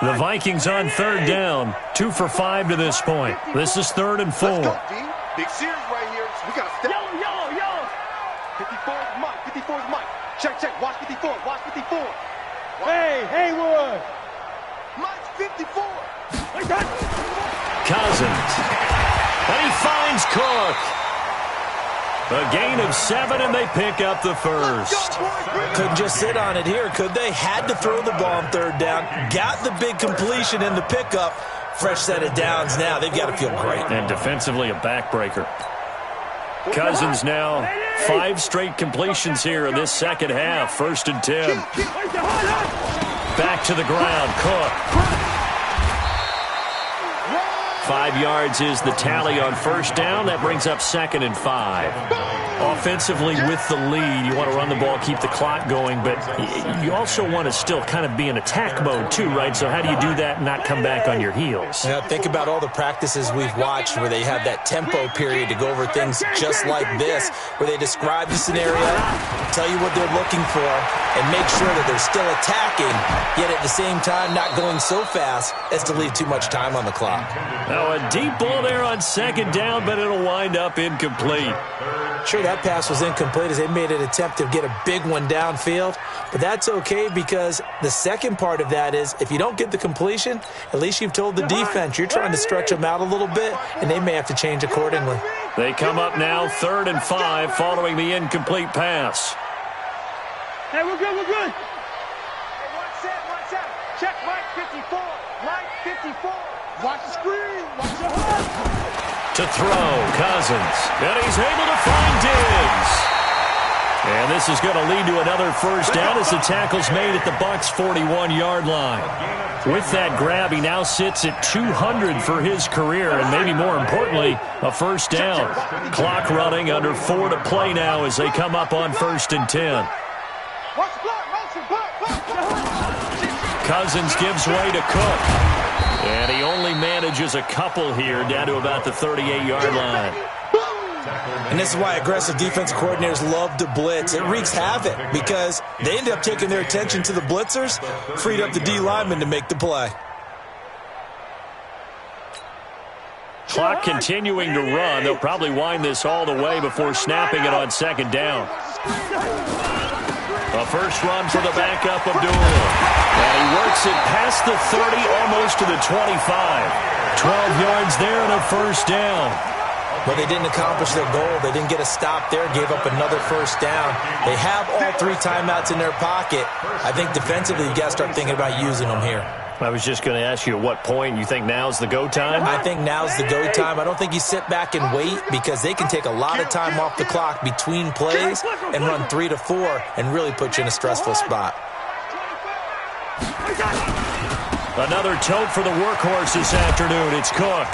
[SPEAKER 2] The Vikings on 3rd down. 2 for 5 to this point. This is 3rd and 4.
[SPEAKER 7] Let's go, D. Big series right here. We got to step. Yo. 54 is Mike. 54 is Mike. Check. Watch 54. Watch 54.
[SPEAKER 5] Hey, Haywood.
[SPEAKER 7] Mike's 54.
[SPEAKER 2] Cousins. And he finds Cook. A gain of 7, and they pick up the first.
[SPEAKER 4] Couldn't just sit on it here, could they? Had to throw the ball on 3rd down. Got the big completion in the pickup. Fresh set of downs now. They've got to feel great.
[SPEAKER 2] And defensively, a backbreaker. Cousins now 5 straight completions here in this second half. 1st and 10. Back to the ground. Cook. 5 yards is the tally on first down. That brings up 2nd and 5. Offensively with the lead, you want to run the ball, keep the clock going, but you also want to still kind of be in attack mode too, right? So how do you do that and not come back on your heels?
[SPEAKER 4] Yeah, think about all the practices we've watched where they have that tempo period to go over things just like this, where they describe the scenario, tell you what they're looking for, and make sure that they're still attacking, yet at the same time not going so fast as to leave too much time on the clock.
[SPEAKER 2] Now a deep ball there on 2nd down, but it'll wind up incomplete.
[SPEAKER 4] Sure, that pass was incomplete as they made an attempt to get a big one downfield, but that's okay because the second part of that is if you don't get the completion, at least you've told the defense you're trying to stretch them out a little bit, and they may have to change accordingly.
[SPEAKER 2] They come up now 3rd and 5 following the incomplete pass.
[SPEAKER 5] Hey, we're good.
[SPEAKER 7] Hey, one set. Check Mike 54. Mike 54. Watch the screen. Watch the hook.
[SPEAKER 2] To throw, Cousins. And he's able to find Diggs. And this is going to lead to another first down as the tackle's made at the Bucs' 41-yard line. With that grab, he now sits at 200 for his career, and maybe more importantly, a first down. Clock running, under 4 to play now as they come up on 1st and 10. Cousins gives way to Cook. And he only manages a couple here down to about the 38-yard line.
[SPEAKER 4] And this is why aggressive defensive coordinators love to blitz. It wreaks havoc because they end up taking their attention to the blitzers, freed up the D lineman to make the play.
[SPEAKER 2] Clock continuing to run. They'll probably wind this all the way before snapping it on 2nd down. A first run for the backup of Abdullah. And he works it past the 30, almost to the 25. 12 yards there and a first down.
[SPEAKER 4] But they didn't accomplish their goal. They didn't get a stop there, gave up another first down. They have all 3 timeouts in their pocket. I think defensively you've got to start thinking about using them here.
[SPEAKER 2] I was just going to ask you at what point you think now's the go time?
[SPEAKER 4] I think now's the go time. I don't think you sit back and wait because they can take a lot of time off the clock between plays and run 3 to 4 and really put you in a stressful spot.
[SPEAKER 2] Another tote for the workhorse this afternoon. It's Cook.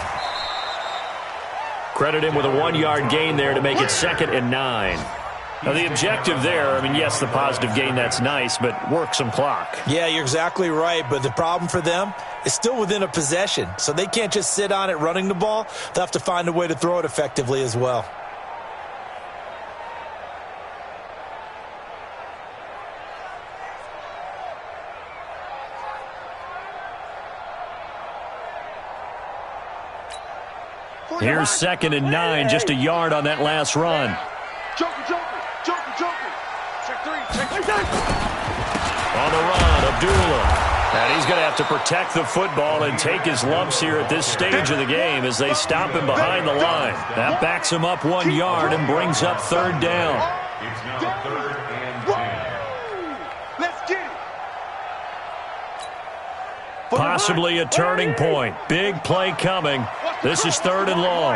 [SPEAKER 2] Credit him with a 1-yard gain there to make it 2nd and 9. Now, the objective there, I mean, yes, the positive gain, that's nice, but work some clock.
[SPEAKER 4] Yeah, you're exactly right, but the problem for them is still within a possession, so they can't just sit on it running the ball. They'll have to find a way to throw it effectively as well.
[SPEAKER 2] Here's 2nd and 9, just a yard on that last run.
[SPEAKER 7] Joker. Check 3.
[SPEAKER 2] On the run, Abdullah. And he's going to have to protect the football and take his lumps here at this stage of the game as they stop him behind the line. That backs him up 1 yard and brings up 3rd down.
[SPEAKER 3] It's now 3rd and 10.
[SPEAKER 7] Let's get it.
[SPEAKER 2] Possibly a turning point. Big play coming. This is 3rd and long.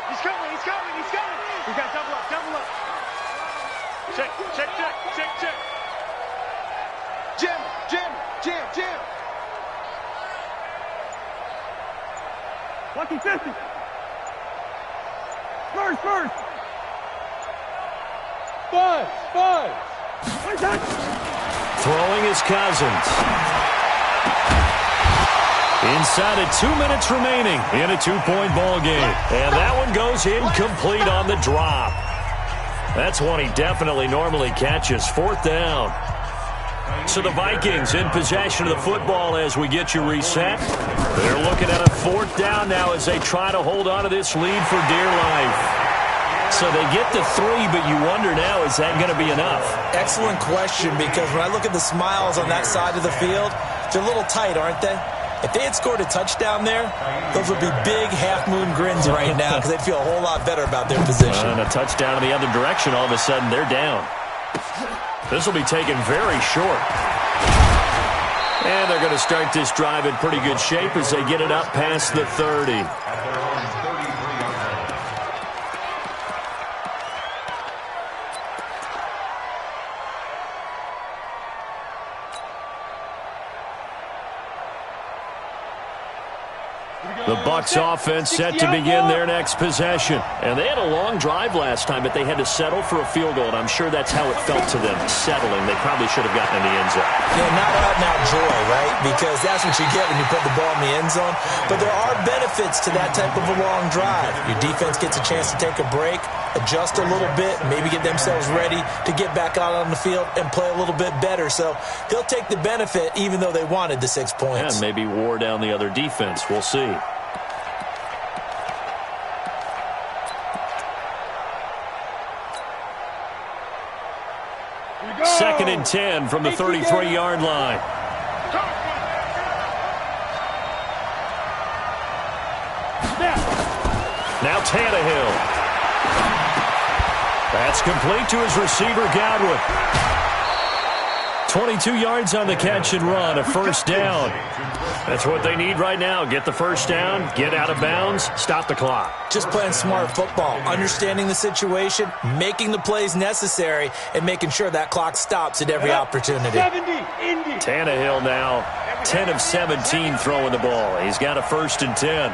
[SPEAKER 5] He's coming. We got double up. Check. Jim. Lucky 50. First. Five.
[SPEAKER 2] Throwing is Cousins. Inside of 2 minutes remaining in a 2-point ball game. And that one goes incomplete on the drop. That's one he definitely normally catches. 4th down. So the Vikings in possession of the football as we get you reset. They're looking at a 4th down now as they try to hold on to this lead for dear life. So they get to 3, but you wonder now, is that going to be enough?
[SPEAKER 4] Excellent question, because when I look at the smiles on that side of the field, they're a little tight, aren't they? If they had scored a touchdown there, those would be big half-moon grins right now because they'd feel a whole lot better about their position.
[SPEAKER 2] And a touchdown in the other direction, all of a sudden they're down. This will be taken very short. And they're going to start this drive in pretty good shape as they get it up past the 30. The Bucs offense set to begin their next possession. And they had a long drive last time, but they had to settle for a field goal. And I'm sure that's how it felt to them, settling. They probably should have gotten in the end zone.
[SPEAKER 4] Yeah, not out-and-out joy, right? Because that's what you get when you put the ball in the end zone. But there are benefits to that type of a long drive. Your defense gets a chance to take a break, adjust a little bit, maybe get themselves ready to get back out on the field and play a little bit better. So they'll take the benefit even though they wanted the 6 points.
[SPEAKER 2] And maybe wore down the other defense. We'll see. Second and 10 from the 33-yard line. Now Tannehill. That's complete to his receiver, Godwin. 22 yards on the catch and run, a first down. That's what they need right now. Get the first down, get out of bounds, stop the clock.
[SPEAKER 4] Just playing smart football, understanding the situation, making the plays necessary, and making sure that clock stops at every opportunity.
[SPEAKER 2] Tannehill now 10 of 17 throwing the ball. He's got a 1st and 10.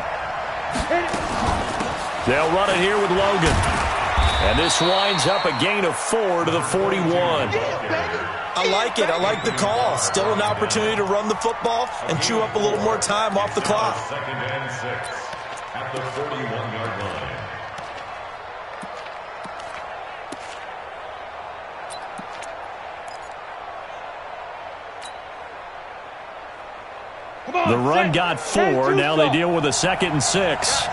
[SPEAKER 2] They'll run it here with Logan. And this winds up a gain of 4 to the 41.
[SPEAKER 4] I like it. I like the call. Still an opportunity to run the football and chew up a little more time off the clock.
[SPEAKER 3] 2nd and 6 at the 41-yard line.
[SPEAKER 2] The run got 4. Now they deal with a 2nd and 6.
[SPEAKER 5] Stay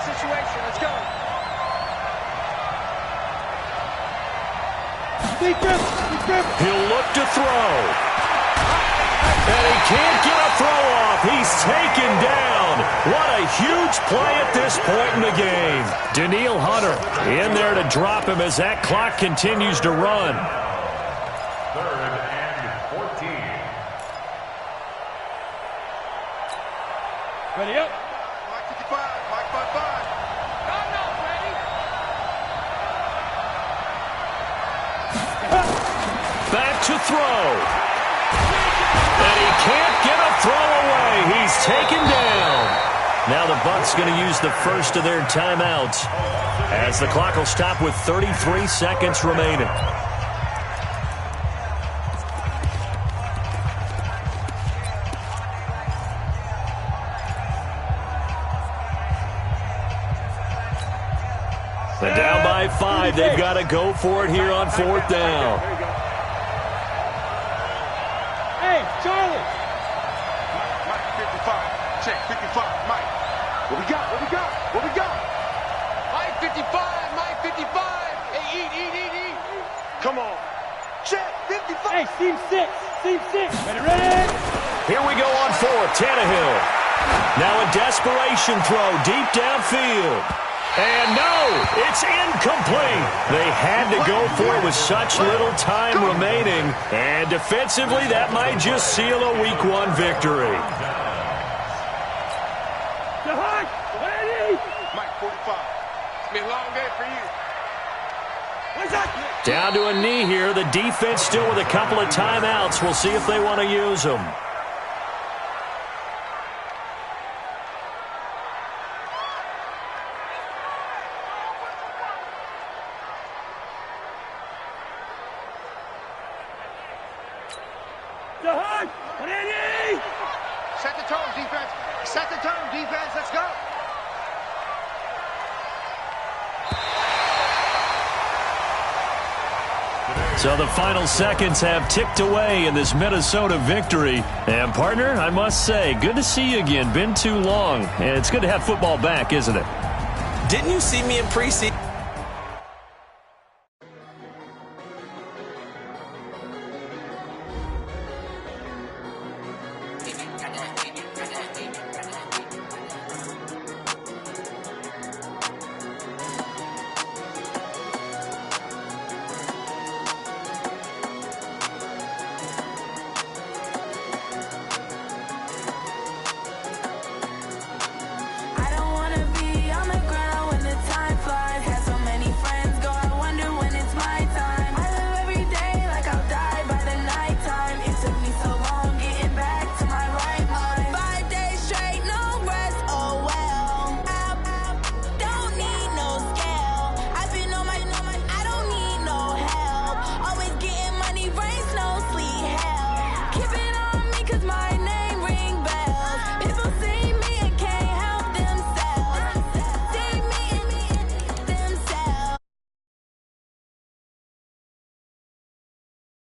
[SPEAKER 5] situation. Let's go.
[SPEAKER 2] He'll look to throw. And he can't get a throw off. He's taken down. What a huge play at this point in the game. Daniil Hunter in there to drop him as that clock continues to run.
[SPEAKER 3] 3rd and 14.
[SPEAKER 5] Ready up.
[SPEAKER 7] Mike 55, Mike 55.
[SPEAKER 2] Back to throw. And he can't get a throw away. He's taken down. Now the Bucs going to use the first of their timeouts as the clock will stop with 33 seconds remaining. And down by 5. They've got to go for it here on 4th down.
[SPEAKER 5] Hey, Charlie.
[SPEAKER 7] Mike 55. Check 55. Mike. What we got? What we got? What we got?
[SPEAKER 5] Mike 55. Mike 55. Hey, eat.
[SPEAKER 7] Come on. Check 55.
[SPEAKER 5] Hey, seam 6. Seam 6. Ready.
[SPEAKER 2] Here we go on 4th. Tannehill. Now a desperation throw deep downfield. And no, it's incomplete. They had to go for it with such little time remaining. And defensively, that might just seal a Week 1 victory.
[SPEAKER 7] Mike 45. It's been a long day for you.
[SPEAKER 2] Down to a knee here. The defense still with a couple of timeouts. We'll see if they want to use them.
[SPEAKER 7] Set the tone, defense. Set the tone, defense. Let's go.
[SPEAKER 2] So the final seconds have ticked away in this Minnesota victory. And, partner, I must say, good to see you again. Been too long. And it's good to have football back, isn't it?
[SPEAKER 4] Didn't you see me in preseason?